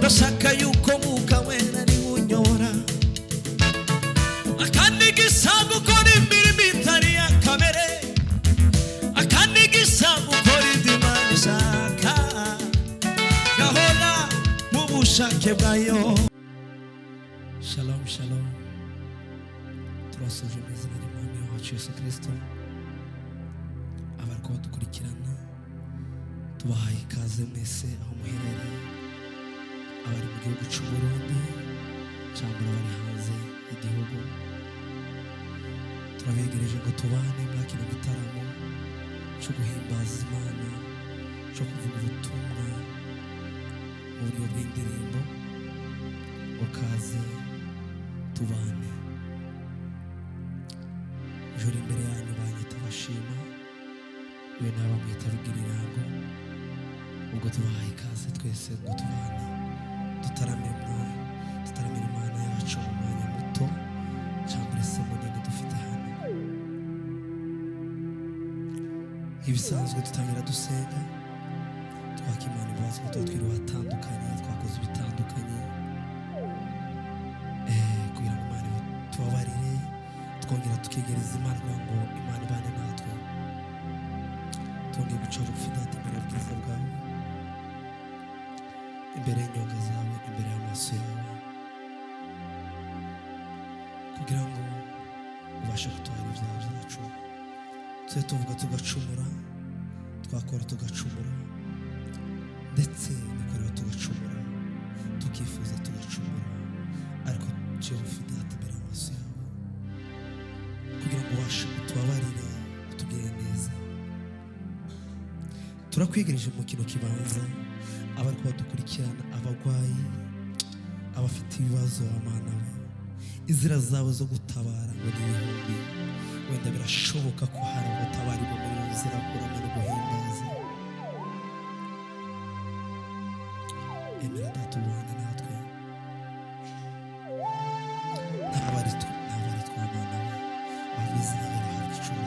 ndashaka yuko Mwuka Wera ari unyobora akanigisha gukora imirimo itari ya kamere akanigisha gukora ibyo Imana ishaka gahora mu bushake bwayo. Shalom shalom. Turasoje mu izina ry'Umwami wacu Yesu Kristo. Abariko badukurikirana tubahaye ikaze mwese aho muherereye, abari mu gihugu cy'u Burundi cyangwa abari hanze y'igihugu. Turabegereje ngo tubane muri kino gitaramo cyo guhimbaza Imana, cyo kuvuga ubutumwa mu buryo bw'indirimbo. Okaze tubane. Ijoro imbere yanyu banyita bashima, we n'abamwita Rugirirango. Ubwo tubahaye ikaze twese ngo tubane dutaramira Imana yacu mu mwanya muto cyangwa se munini dufite hano. Ibisanzwe dutangira dusenga twaka Imana imbabazi ko twiriwe hatandukanye, twakoze ibitandukanye kugira ngo Imana tubabarire, twongera tukegereza Imana ngo Imana ibane natwe. Twongeye guca bugufi imbere y'ubwiza bwawe, imbere y'inyonga zawe, imbere y'amaso yawe, kugira ngo ubashe kutubarira ibyaha byacu. Tujye tuvuga tugacumura, twakora tugacumura, ndetse dukorera tugacumura, tukifuza tugacumura, ariko tujye bugufi imbere y'amaso yawe kugira ngo ubashe kutubabarira, utugirire neza. Turakwegereje mu kintu kibanza abari badukurikirana, abarwayi, abafite ibibazo, Mana we, inzira zawe zo gutabara ngo ni ibihumbi. Wenda birashoboka ko hari abatabarirwa muri iyo nzira kurama no guhimbaza. Emera Data ubane natwe, ntabari twa Mana we, wabizi n'ibiri hafi icumi.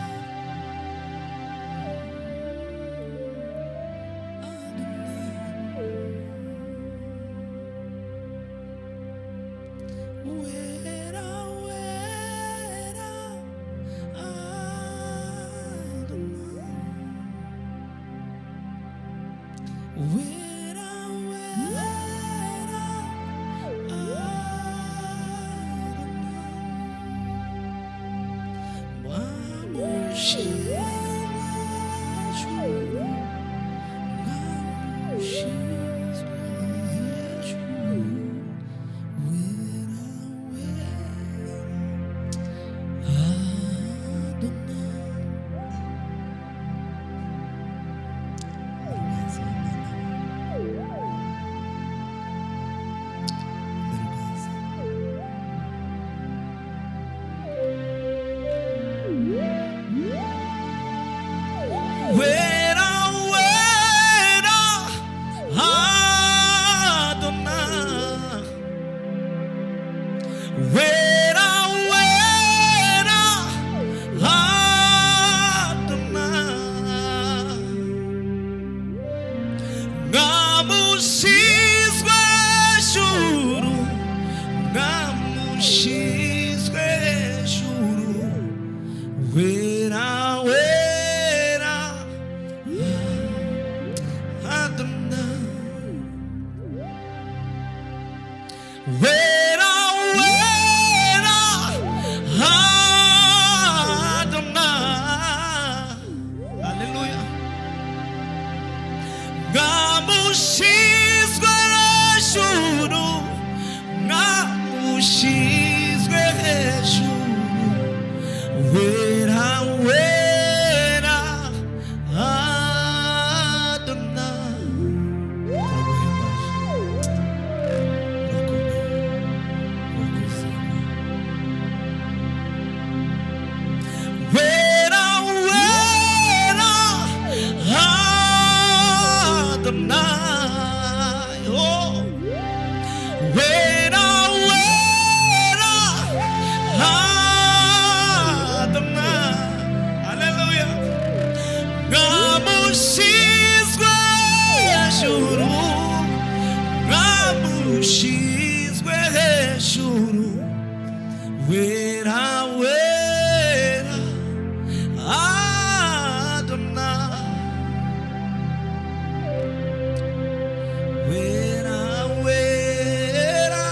wera wera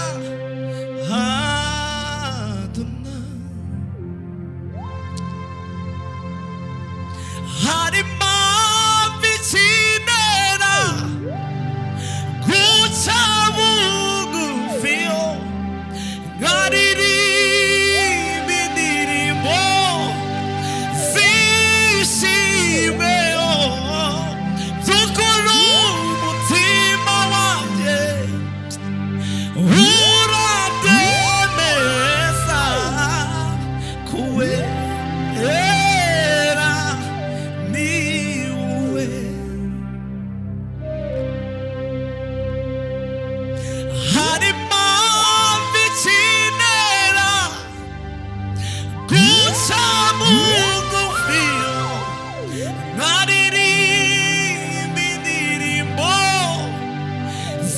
Adonai harimo bikinera guca bugufiyo nkaririmba indirimbo zishimweyo by'ukuri umutima wanjye urabyemeza kuwera ni wowe harimo bikinera guca bugufiyo nkaririmba indirimbo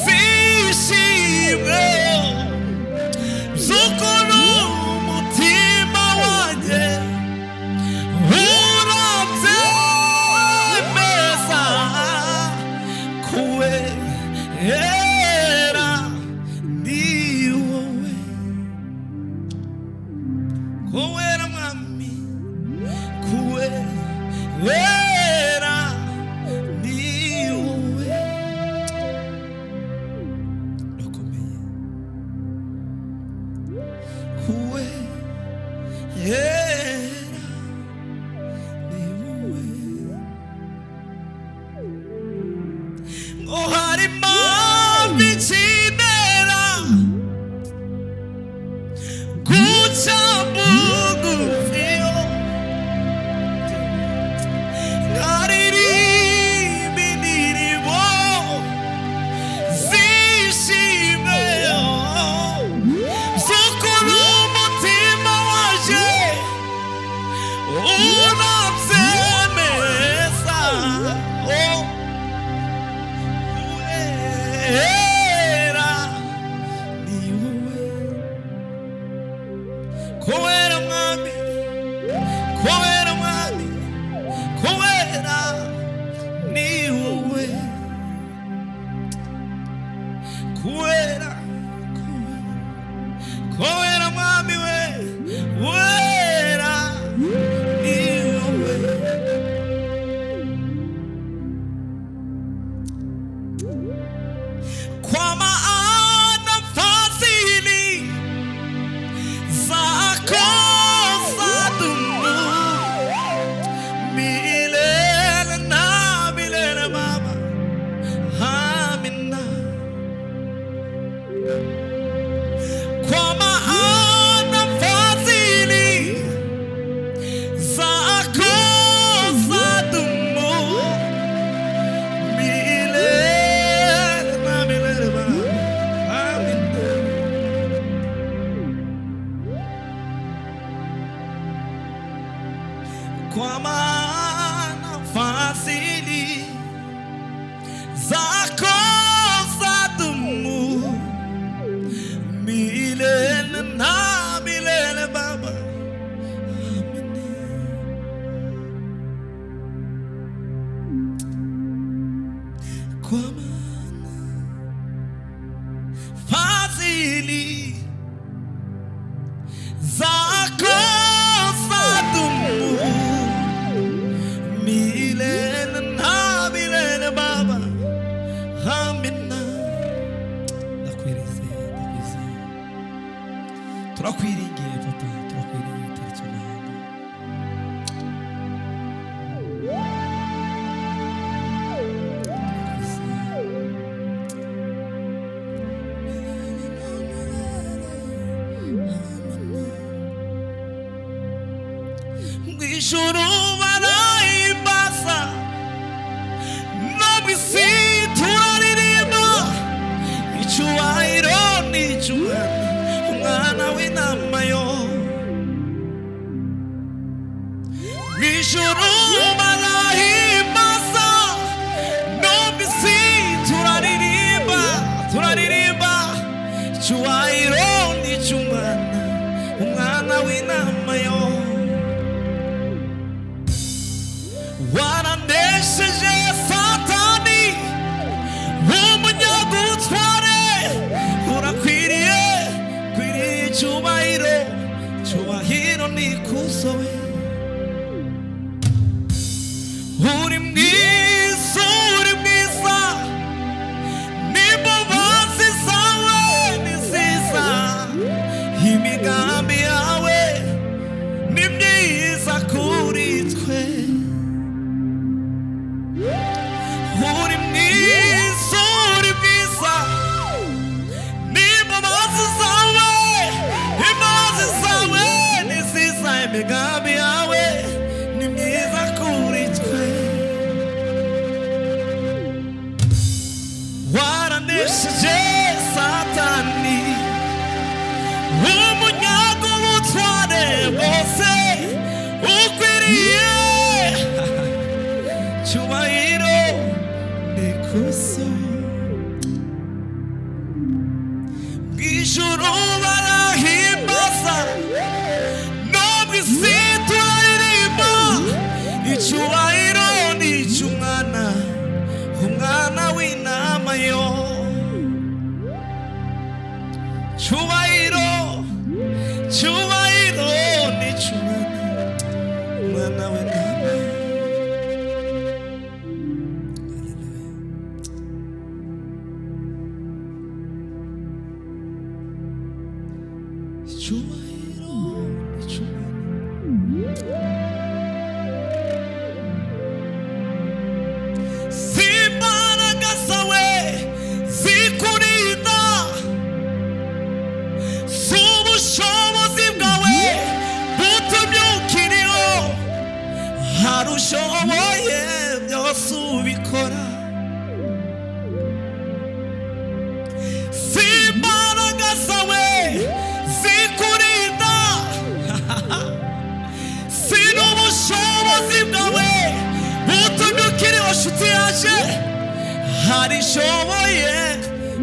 zishimweyo by'ukuri umutima wanjye urabyemeza kuwera ni wowe kuwera mwami kuwera ni wowe urakomeye kuwera ni wowe ngo harimo bikinera guca bugufiyo nkaririmba indirimbo zishimweyo by'ukuri umutima waje urabyemeza kuwera ni wowe kuwera mwami kuwera mwami kuwera ni wowe kuwera kuwera mwami we wera ni wowe kwa maana fadhili zako zadumu milele na milele Baba, amina. Kwa maana fadhili zako zadumu milele na milele Baba, amina. Kwa maana fadhili zako zadumu milele na milele Baba, amina. Kwa maana fadhili zako zadumu milele na milele Baba, amina. Ndakwizeye turakwiringiye papa, turakwiringiye tariki amahanga. Mw'ijuru barahimbaza no mw'isi turaririmba icyubahiro n'icyubahiro umwana w'intama yo. Mw'ijuru barahimbaza no mw'isi turaririmba icyubahiro n'icy'umwana umwana w'intama yo. wanesheje Satani umunyago ubutware bwose ukwiriye cyubahiro n'ikuzo bw'ijuru barahimbaza no mw'isi turaririmba icyubahiro n'icy'umwana umwana w'intama yo cyubahiro cyubahiro n'icy'umwana umwana w'intama cyubahiro n'icy'umwana imbaraga zawe zikurinda z'ubushobozi bwawe butumye ukiriho hari ushoboye byose ubikora imbaraga zawe zikurinda si n'ubushobozi bwawe butumye ukiriho nshuti yaje hari ishoboye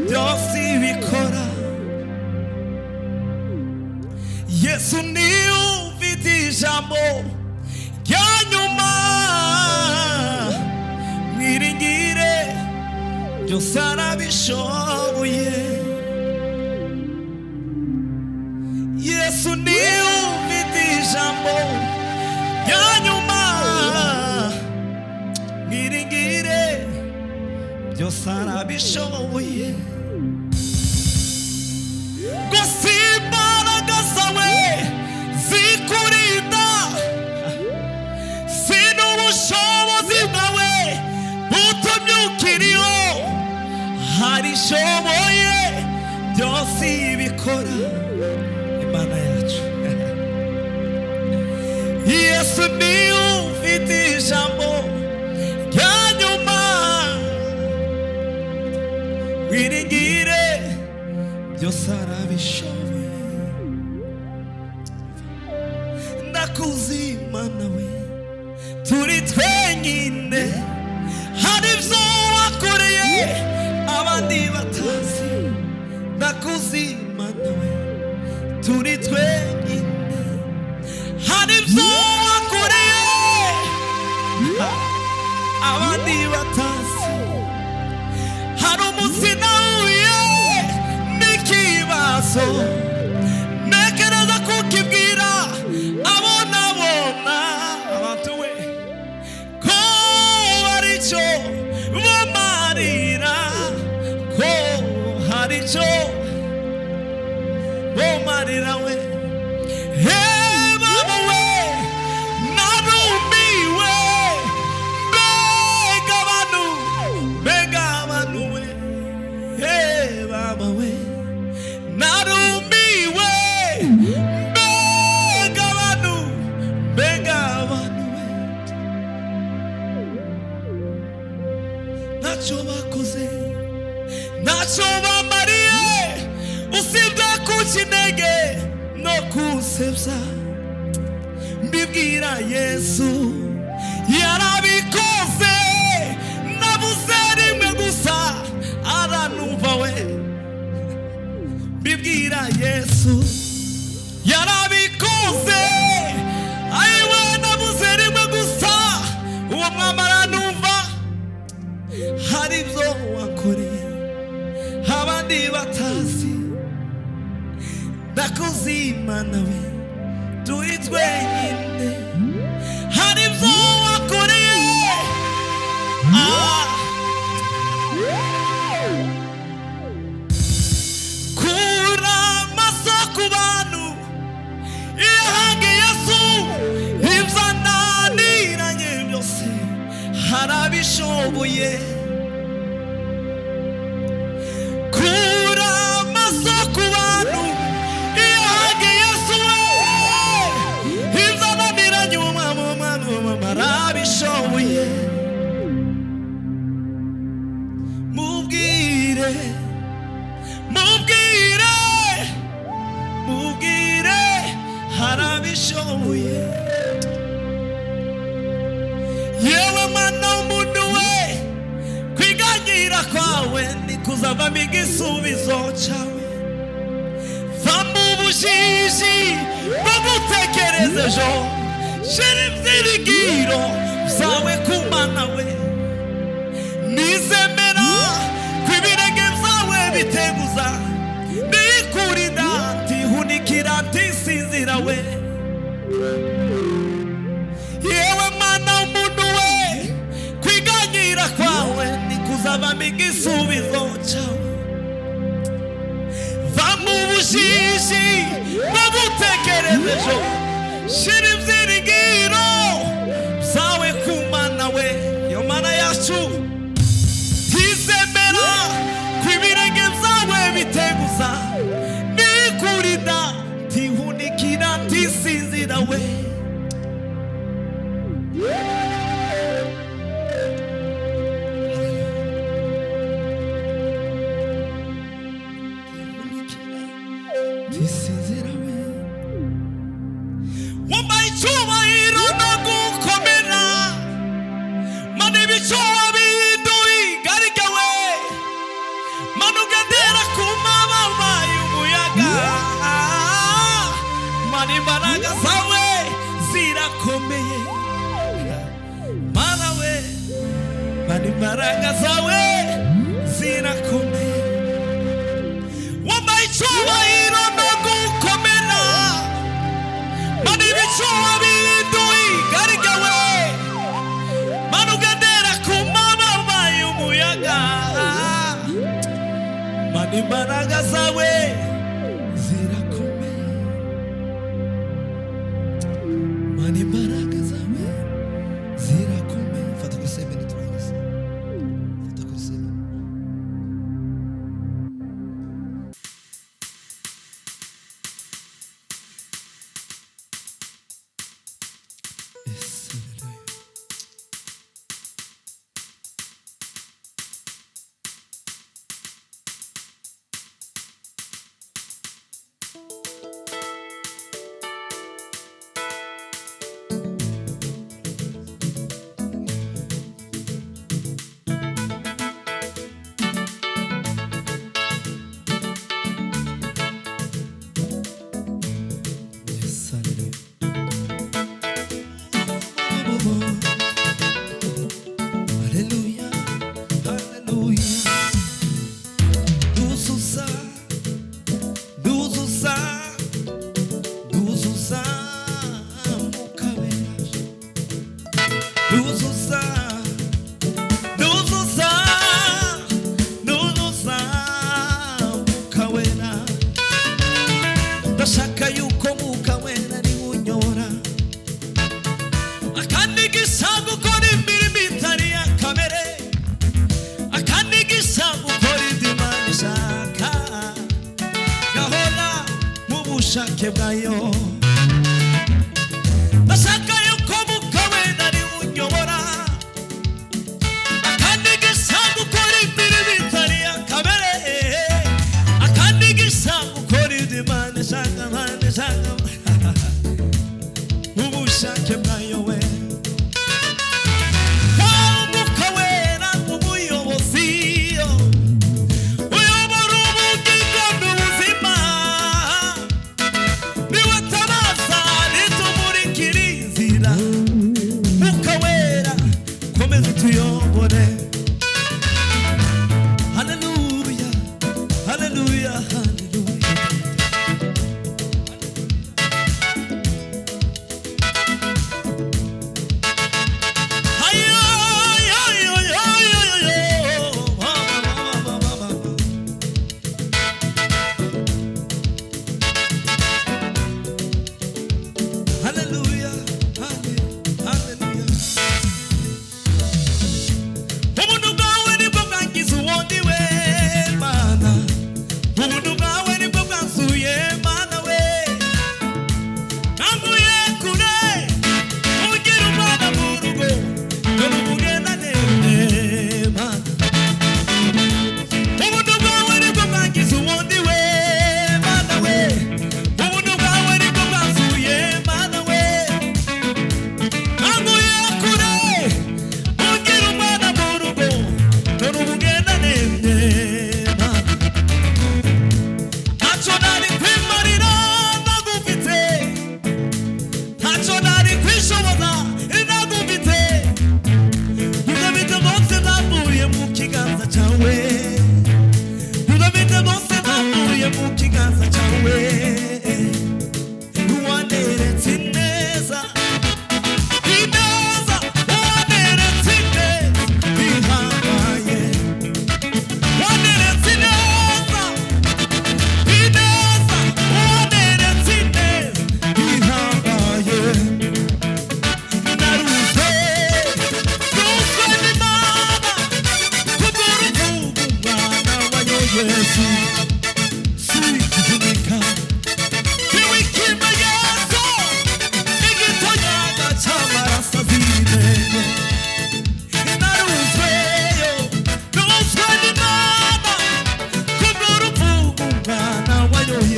byose ibikora Yesu niwe ufite ijambo rya nyuma mwiringire byose arabishoboye Yesu niwe ufite ijambo rya nyuma mwiringire byose arabishoboye gusa imbaraga zawe zikurinda si n'ubushobozi bwawe butumye ukiriho hari ishoboye byose ibikora Imana yacu Yesu niwe ufite ijambo rya nyuma wiringire byose arabishoboye ndakuzi Mana we turi twenyine hari ibyo wakoreye abandi batazi ndakuzi Mana we turi twenyine hari ibyo wakoreye abandi batazi hari umunsi nahuye n'ikibazo ntekereza kukibwira abona abantu we ko hari icyo bamarira ko hari icyo bamarira we Baba we narumiwe mbega abantu we Baba we narumiwe mbega abantu we ntacyo bakoze ntacyo bamariye usibye kuca intege no kusebya mbibwira Yesu yarabikoze nabuze rimwe gusa aranumva we mbibwira Yesu yarabikoze ayiwe nabuze rimwe gusa uwo mwami aranumva hari ibyo wakoreye abandi batazi ndakuzi Mana we turi twenyine hari ibyo wakoreye kura amaso ku bantu ihange Yesu ibyo ananiranye byose harabishoboye kura amaso ku bantu ihange Yesu ibyo ananiranye harabishoboye mubwire bishoboye yewe mana umuntu we kwiganyira kwawe nikuzavamo igisubizo cyawe va mu bujiji no gutekereza ejo shira ibyiringiro byawe ku Mana we nizemera ko ibirenge byawe biteguza ndikurinda ntihunikira ntisinzira we yewe mana umuntu we kwiganyira kwawe nikuzavamo igisubizo cyawe va mu bujiji no gutekereza ejo shira ibyiringiro byawe ku Mana we yo Mana yacu ntizemera ko ibirenge byawe biteguza ndikurinda ntihunikira ntisinzira we ntisinzira we wambaye icyubahiro no gukomera mana ibicuba bihinduye igarika we mana ugendera ku mababa y'umuyaga mana imbaraga zawe zirakomeye mana we mana imbaraga zawe zirakomeye wambaye icyubahiro no gukomera mana ibicuba bihinduye igarika we mana ugendera ku mababa y'umuyaga mana imbaraga zawe zirakomeye mana imbaraga zawe zirakomeye fata ku semeni turangiza fata ku semeni Hallelujah, hallelujah. Duzuza, duzuza, duzuza, mukabera. Duzuza, duzuza, duzuza, mukabera. Ndashaka yuko mukabera ari unyora. Akanigisha gukora imirimo itari ya kamere, akanigisha gukora ibyo Imana ishaka, gahora mu bushake bwayo. Ndashaka yuko mukabera ari unyobora, akanigisha gukora imirimo itari ya kamere, akanigisha gukora ibyo Imana ishaka, Imana ishaka mu bushake bwayo we. Uyobora ubugingo n'ubuzima, niwe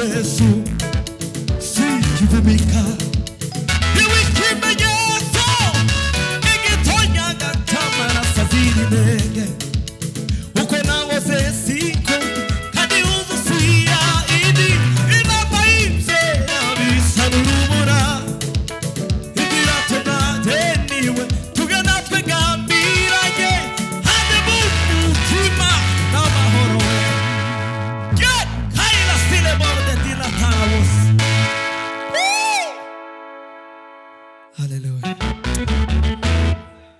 Yesu sikivumika iwikimenyetso igitonyaga cy'amaraso azira inenge